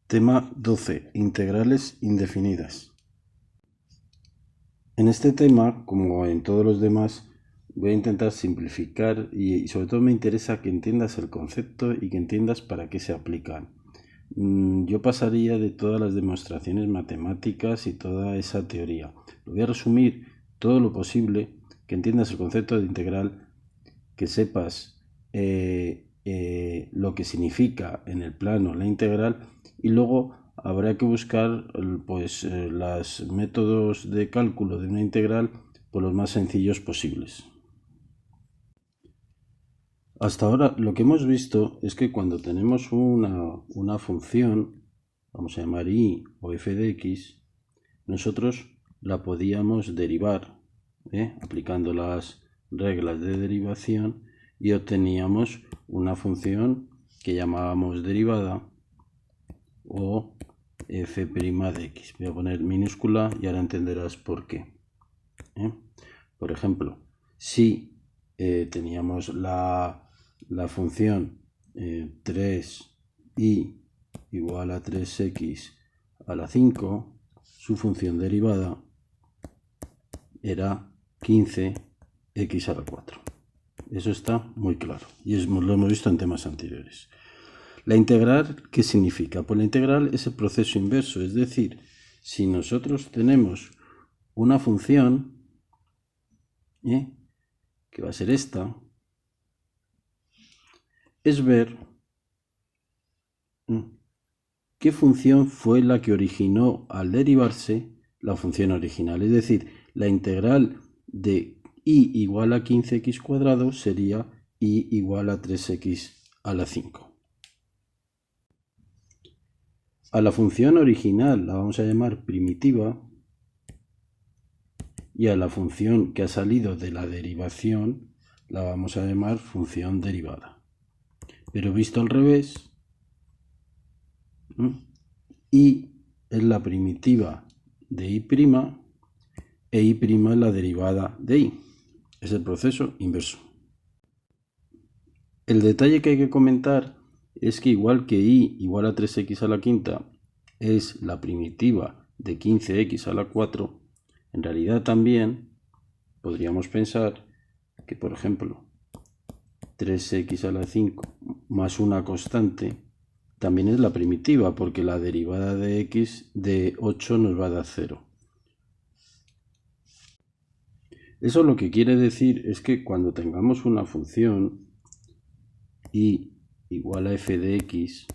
Tema 12. Integrales indefinidas. En este tema, como en todos los demás, voy a intentar simplificar y sobre todo me interesa que entiendas el concepto y que entiendas para qué se aplican. Yo pasaría de todas las demostraciones matemáticas y toda esa teoría. Lo voy a resumir todo lo posible, que entiendas el concepto de integral, que sepas lo que significa en el plano la integral, y luego habrá que buscar los métodos de cálculo de una integral por los más sencillos posibles. Hasta ahora lo que hemos visto es que cuando tenemos una función, vamos a llamar y o f de x, nosotros la podíamos derivar, aplicando las reglas de derivación, y obteníamos una función que llamábamos derivada o f' de x. Voy a poner minúscula y ahora entenderás por qué. Por ejemplo, si teníamos la función 3y igual a 3x a la 5, su función derivada era 15x a la 4. Eso está muy claro y lo hemos visto en temas anteriores. La integral, ¿qué significa? Pues la integral es el proceso inverso, es decir, si nosotros tenemos una función, que va a ser esta, es ver qué función fue la que originó al derivarse la función original. Es decir, la integral de y igual a 15x cuadrado sería y igual a 3x a la 5. A la función original la vamos a llamar primitiva y a la función que ha salido de la derivación la vamos a llamar función derivada. Pero visto al revés, y es la primitiva de y' e y' es la derivada de y. Es el proceso inverso. El detalle que hay que comentar es que igual que y igual a 3x a la quinta es la primitiva de 15x a la 4, en realidad también podríamos pensar que, por ejemplo, 3x a la 5 más una constante también es la primitiva, porque la derivada de x de 8 nos va a dar 0. Eso lo que quiere decir es que cuando tengamos una función y igual a f de x,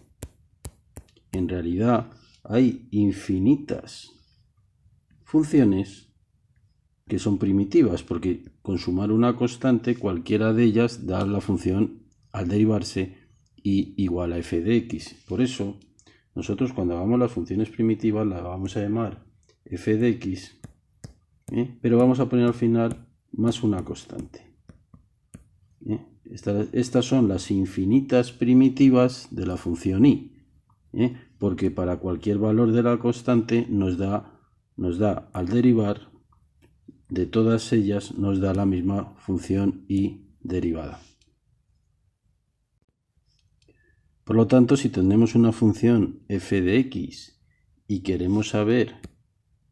en realidad hay infinitas funciones que son primitivas, porque con sumar una constante cualquiera de ellas da la función al derivarse y igual a f de x. Por eso nosotros cuando hagamos las funciones primitivas las vamos a llamar f de x, pero vamos a poner al final más una constante. Estas son las infinitas primitivas de la función y, porque para cualquier valor de la constante nos da al derivar de todas ellas nos da la misma función y derivada. Por lo tanto, si tenemos una función f de x y queremos saber,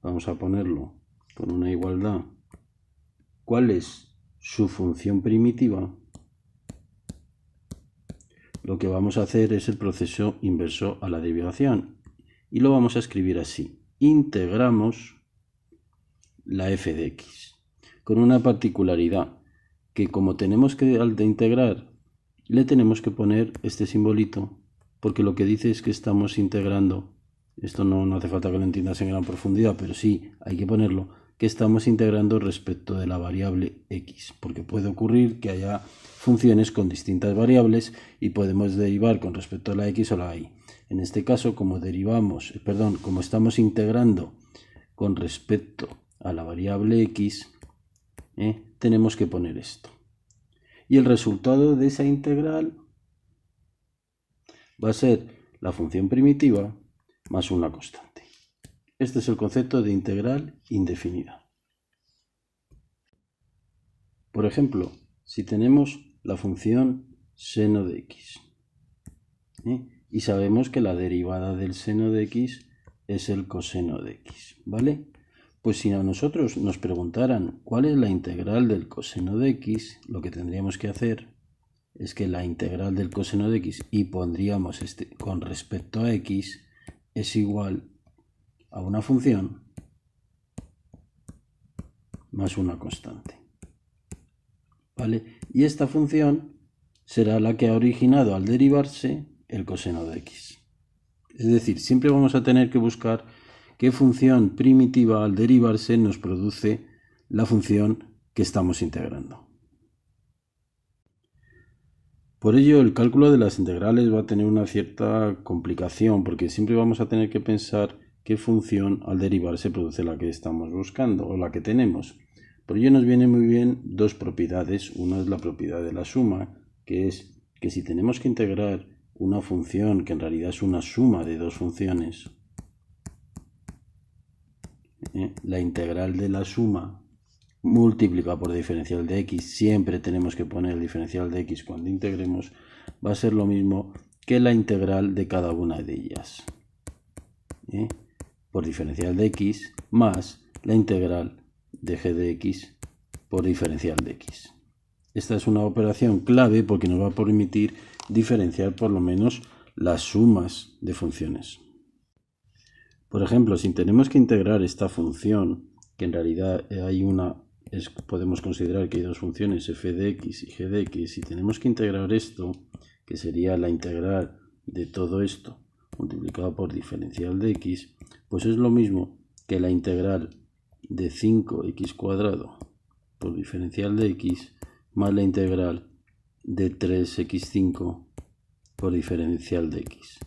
vamos a ponerlo con una igualdad, cuál es su función primitiva, lo que vamos a hacer es el proceso inverso a la derivación y lo vamos a escribir así: integramos la f de x, con una particularidad, que como tenemos que al de integrar le tenemos que poner este simbolito, porque lo que dice es que estamos integrando, esto no hace falta que lo entiendas en gran profundidad, pero sí hay que ponerlo, que estamos integrando respecto de la variable x, porque puede ocurrir que haya funciones con distintas variables y podemos derivar con respecto a la x o la y. En este caso, como estamos integrando con respecto a la variable x, tenemos que poner esto. Y el resultado de esa integral va a ser la función primitiva más una constante. Este es el concepto de integral indefinida. Por ejemplo, si tenemos la función seno de x, y sabemos que la derivada del seno de x es el coseno de x, ¿vale? Pues si a nosotros nos preguntaran cuál es la integral del coseno de x, lo que tendríamos que hacer es que la integral del coseno de x, y pondríamos con respecto a x, es igual a una función más una constante, ¿vale? Y esta función será la que ha originado al derivarse el coseno de x. Es decir, siempre vamos a tener que buscar qué función primitiva al derivarse nos produce la función que estamos integrando. Por ello, el cálculo de las integrales va a tener una cierta complicación, porque siempre vamos a tener que pensar qué función al derivarse produce la que estamos buscando o la que tenemos. Por ello nos vienen muy bien dos propiedades. Una es la propiedad de la suma, que es que si tenemos que integrar una función que en realidad es una suma de dos funciones, la integral de la suma multiplicada por diferencial de x, siempre tenemos que poner el diferencial de x cuando integremos, va a ser lo mismo que la integral de cada una de ellas, por diferencial de x más la integral de g de x por diferencial de x. Esta es una operación clave porque nos va a permitir diferenciar por lo menos las sumas de funciones. Por ejemplo, si tenemos que integrar esta función, que en realidad podemos considerar que hay dos funciones, f de x y g de x, y tenemos que integrar esto, que sería la integral de todo esto multiplicado por diferencial de x, pues es lo mismo que la integral de 5x cuadrado por diferencial de x más la integral de 3x5 por diferencial de x.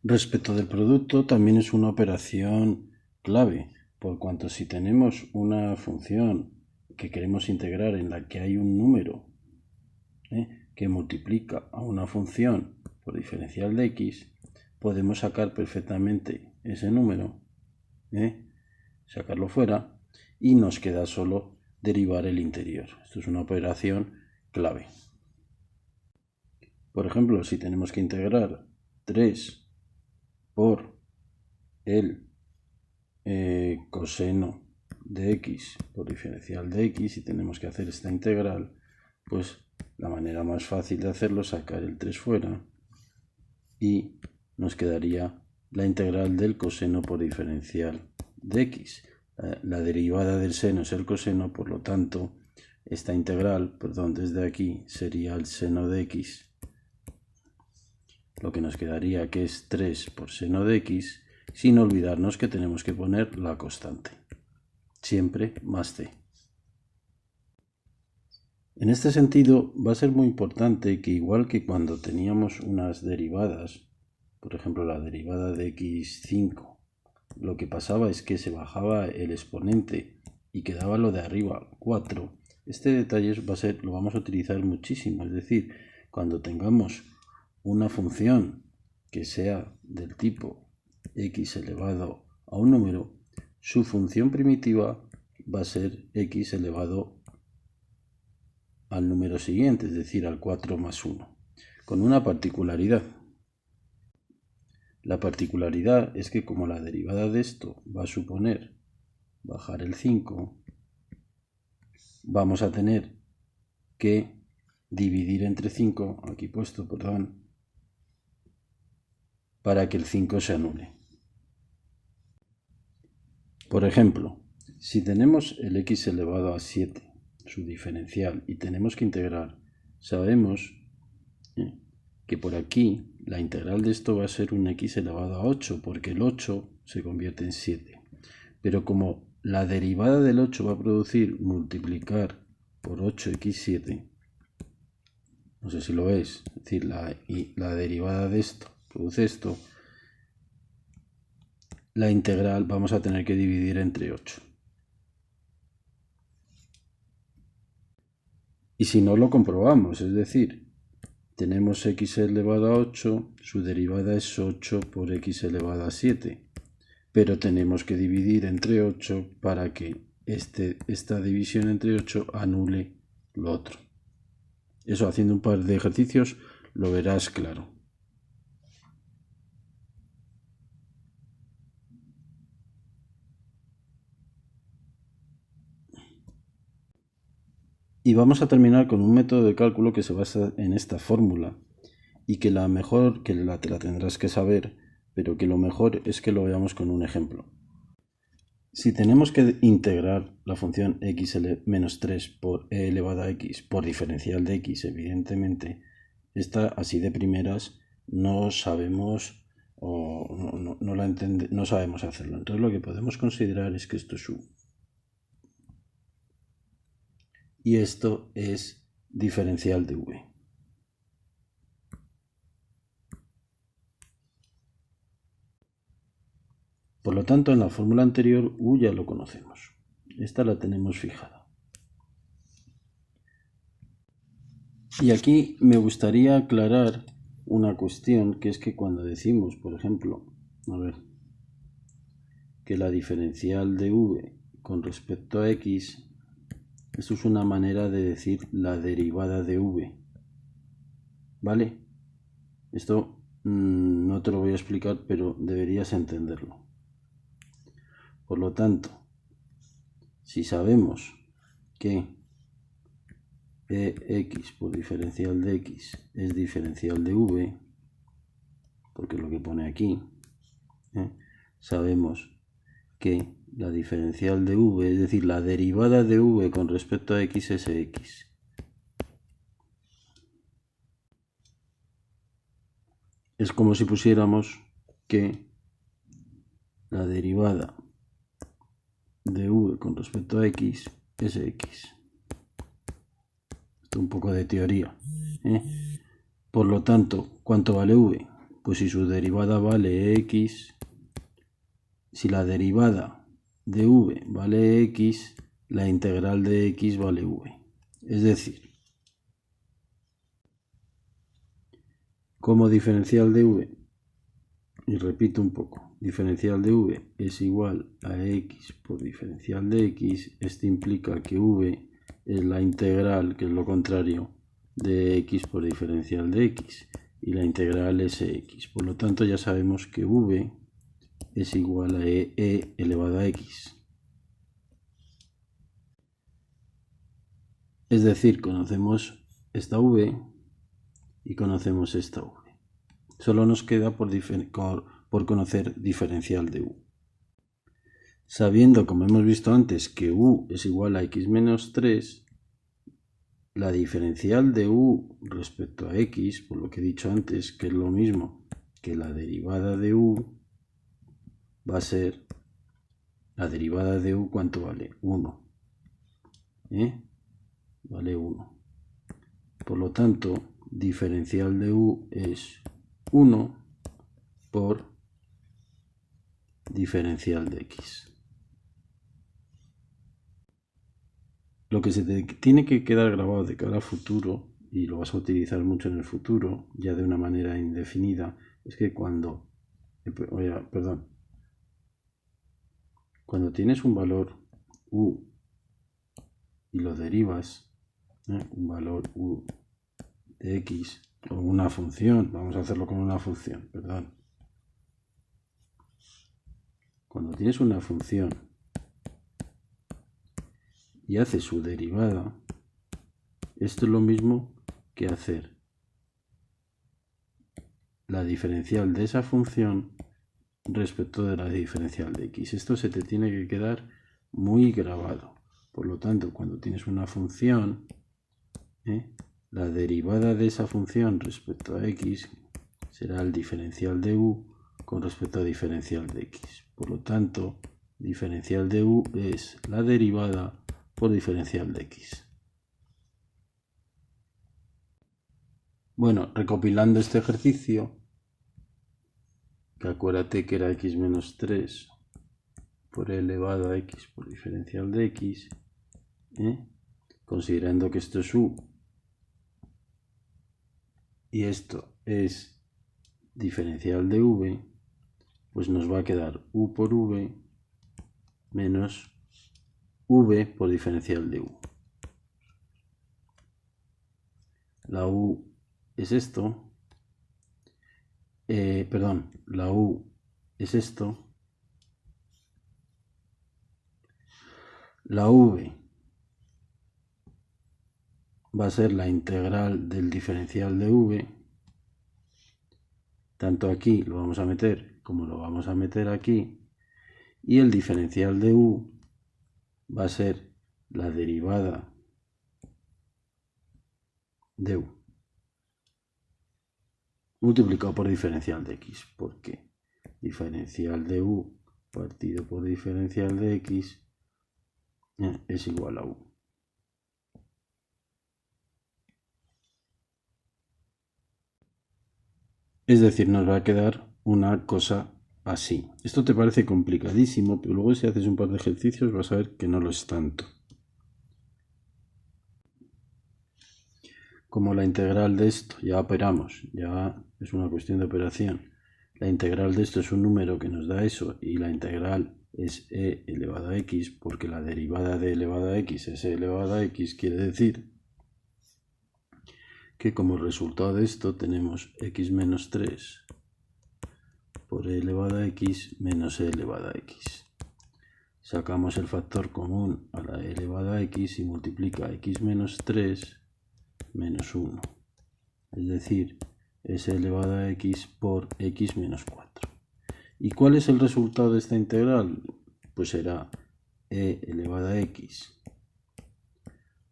Respecto del producto, también es una operación clave, por cuanto si tenemos una función que queremos integrar en la que hay un número que multiplica a una función por diferencial de x, podemos sacar perfectamente ese número, sacarlo fuera, y nos queda solo derivar el interior. Esto es una operación clave. Por ejemplo, si tenemos que integrar 3 por el coseno de x por diferencial de x y tenemos que hacer esta integral, pues la manera más fácil de hacerlo es sacar el 3 fuera y nos quedaría la integral del coseno por diferencial de x. La derivada del seno es el coseno, por lo tanto esta integral, desde aquí sería el seno de x, lo que nos quedaría que es 3 por seno de x, sin olvidarnos que tenemos que poner la constante, siempre más c. En este sentido va a ser muy importante que, igual que cuando teníamos unas derivadas, por ejemplo la derivada de x5, lo que pasaba es que se bajaba el exponente y quedaba lo de arriba 4, este detalle lo vamos a utilizar muchísimo, es decir, cuando tengamos una función que sea del tipo x elevado a un número, su función primitiva va a ser x elevado al número siguiente, es decir, al 4 más 1, con una particularidad. La particularidad es que como la derivada de esto va a suponer bajar el 5, vamos a tener que dividir entre 5, aquí puesto, perdón, para que el 5 se anule. Por ejemplo, si tenemos el x elevado a 7, su diferencial, y tenemos que integrar, sabemos que por aquí la integral de esto va a ser un x elevado a 8, porque el 8 se convierte en 7. Pero como la derivada del 8 va a producir multiplicar por 8x7, no sé si lo veis, es decir, la derivada de esto produce esto, la integral vamos a tener que dividir entre 8. Y si no, lo comprobamos, es decir, tenemos x elevado a 8, su derivada es 8 por x elevado a 7, pero tenemos que dividir entre 8 para que esta división entre 8 anule lo otro. Eso, haciendo un par de ejercicios lo verás claro. Y vamos a terminar con un método de cálculo que se basa en esta fórmula y que te la tendrás que saber, pero que lo mejor es que lo veamos con un ejemplo. Si tenemos que integrar la función x-3 por e elevado a x por diferencial de x, evidentemente, esta así de primeras no sabemos o no sabemos hacerlo. Entonces lo que podemos considerar es que esto es u. Y esto es diferencial de v. Por lo tanto, en la fórmula anterior u ya lo conocemos. Esta la tenemos fijada. Y aquí me gustaría aclarar una cuestión, que es que cuando decimos, por ejemplo, que la diferencial de v con respecto a x, esto es una manera de decir la derivada de v. ¿Vale? Esto no te lo voy a explicar, pero deberías entenderlo. Por lo tanto, si sabemos que x por diferencial de x es diferencial de v, porque es lo que pone aquí, sabemos que la diferencial de v, es decir, la derivada de v con respecto a x es x. Es como si pusiéramos que la derivada de v con respecto a x es x. Esto es un poco de teoría. Por lo tanto, ¿cuánto vale v? Pues si su derivada vale x, si la derivada de v vale x, la integral de x vale v. Es decir, como diferencial de v, y repito un poco, diferencial de v es igual a x por diferencial de x, esto implica que v es la integral, que es lo contrario, de x por diferencial de x, y la integral es x. Por lo tanto, ya sabemos que v es igual a e elevado a x. Es decir, conocemos esta v y conocemos esta v. Solo nos queda por conocer diferencial de u. Sabiendo, como hemos visto antes, que u es igual a x menos 3, la diferencial de u respecto a x, por lo que he dicho antes, que es lo mismo que la derivada de u, va a ser la derivada de u, ¿cuánto vale? 1. Vale 1. Por lo tanto, diferencial de u es 1 por diferencial de x. Lo que se te tiene que quedar grabado de cara al futuro, y lo vas a utilizar mucho en el futuro, ya de una manera indefinida, es que cuando tienes un valor u y lo derivas, un valor u de x, o una función, vamos a hacerlo con una función, perdón. Cuando tienes una función y haces su derivada, esto es lo mismo que hacer la diferencial de esa función respecto de la diferencial de x. Esto se te tiene que quedar muy grabado. Por lo tanto, cuando tienes una función, la derivada de esa función respecto a x será el diferencial de u con respecto a diferencial de x. Por lo tanto, diferencial de u es la derivada por diferencial de x. Bueno, recopilando este ejercicio, que acuérdate que era x menos 3 por e elevado a x por diferencial de x, considerando que esto es u y esto es diferencial de v, pues nos va a quedar u por v menos v por diferencial de u. la u es esto, la u es esto, la v va a ser la integral del diferencial de v, tanto aquí lo vamos a meter como lo vamos a meter aquí, y el diferencial de u va a ser la derivada de u multiplicado por diferencial de x, porque diferencial de u partido por diferencial de x es igual a u. Es decir, nos va a quedar una cosa así. Esto te parece complicadísimo, pero luego si haces un par de ejercicios vas a ver que no lo es tanto. Como la integral de esto, ya operamos, ya es una cuestión de operación. La integral de esto es un número que nos da eso y la integral es e elevado a x, porque la derivada de elevado a x es e elevado a x, quiere decir que como resultado de esto tenemos x menos 3 por e elevado a x menos e elevado a x. Sacamos el factor común a la e elevado a x y multiplica x menos 3 menos 1, es decir, es e elevado a x por x menos 4. ¿Y cuál es el resultado de esta integral? Pues será e elevado a x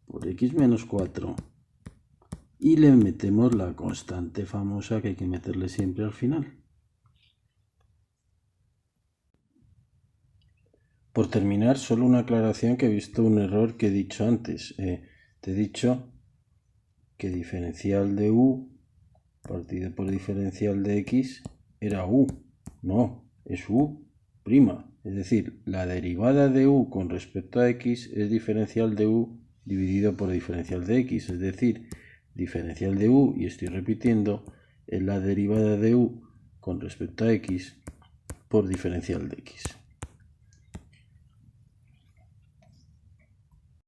por x menos 4 y le metemos la constante famosa que hay que meterle siempre al final. Por terminar, solo una aclaración, que he visto un error que he dicho antes. Te he dicho que diferencial de u partido por diferencial de x era u. No, es u'. Es decir, la derivada de u con respecto a x es diferencial de u dividido por diferencial de x. Es decir, diferencial de u, y estoy repitiendo, es la derivada de u con respecto a x por diferencial de x.